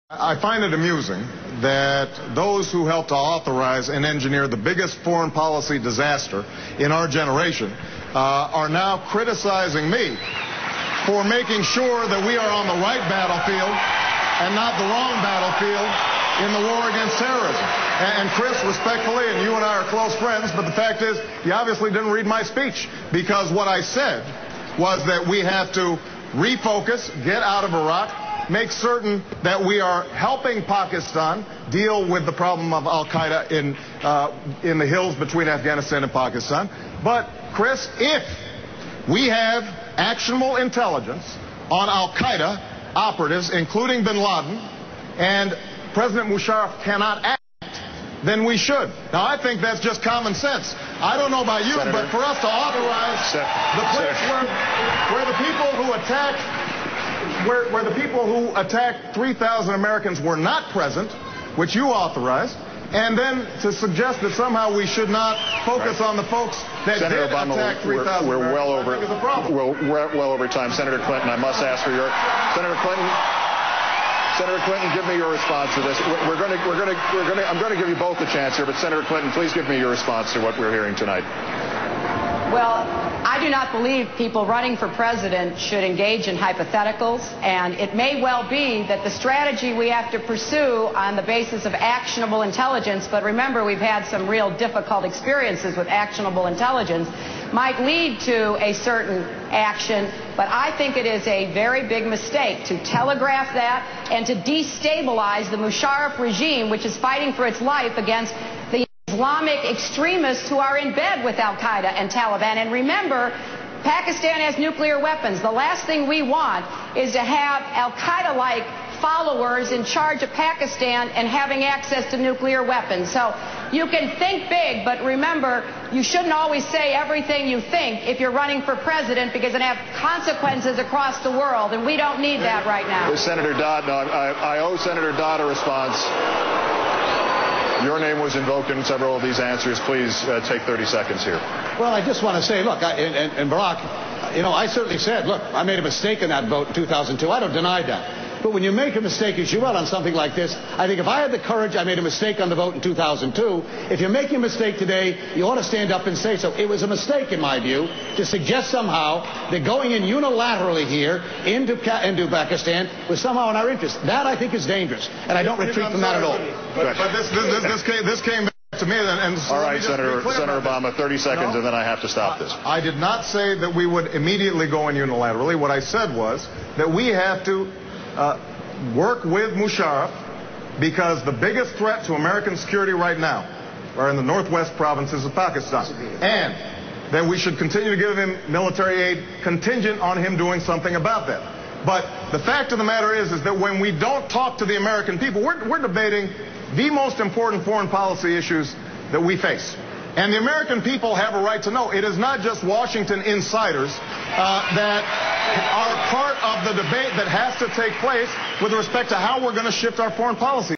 I find it amusing that those who helped to authorize and engineer the biggest foreign policy disaster in our generation are now criticizing me for making sure that we are on the right battlefield and not the wrong battlefield in the war against terrorism. And Chris, respectfully, and you and I are close friends, but the fact is, you obviously didn't read my speech, because what I said was that we have to refocus, get out of Iraq, make certain that we are helping Pakistan deal with the problem of al-Qaeda in the hills between Afghanistan and Pakistan. But, Chris, if we have actionable intelligence on al-Qaeda operatives, including bin Laden, and President Musharraf cannot act, then we should. Now, I think that's just common sense. I don't know about you, Senator, but for us to authorize the place where the people who attacked where the people who attacked 3,000 Americans were not present, which you authorized, and then to suggest that somehow we should not focus on the folks that Senator did Obama, attack 3,000 we're well over, I think is a problem. We're well over time. Senator Clinton, I must ask for your... Senator Clinton, give me your response to this. I'm going to give you both a chance here, but Senator Clinton, please give me your response to what we're hearing tonight. Well, I do not believe people running for president should engage in hypotheticals, and it may well be that the strategy we have to pursue on the basis of actionable intelligence, but remember, we've had some real difficult experiences with actionable intelligence, might lead to a certain action, but I think it is a very big mistake to telegraph that and to destabilize the Musharraf regime, which is fighting for its life against the Islamic extremists who are in bed with al-Qaeda and Taliban. And remember, Pakistan has nuclear weapons. The last thing we want is to have al-Qaeda-like followers in charge of Pakistan and having access to nuclear weapons. So you can think big, but remember, you shouldn't always say everything you think if you're running for president, because it has consequences across the world, and we don't need that right now. Senator Dodd, no, I owe Senator Dodd a response. Your name was invoked in several of these answers. Please take 30 seconds here. Well, I just want to say, look, and Barack, you know, I certainly said, look, I made a mistake in that vote in 2002. I don't deny that. But when you make a mistake, as you will, on something like this, I think if I had the courage, I made a mistake on the vote in 2002. If you're making a mistake today, you ought to stand up and say so. It was a mistake, in my view, to suggest somehow that going in unilaterally here into Pakistan was somehow in our interest. That, I think, is dangerous, and I don't retreat from that at all. But this came back to me, and so all right, Senator Obama, 30 seconds, and then I have to stop this. I did not say that we would immediately go in unilaterally. What I said was that we have to work with Musharraf, because the biggest threat to American security right now are in the northwest provinces of Pakistan, and that we should continue to give him military aid contingent on him doing something about that. But the fact of the matter is that when we don't talk to the American people, we're debating the most important foreign policy issues that we face. And the American people have a right to know. It is not just Washington insiders that are part of the debate that has to take place with respect to how we're going to shift our foreign policy.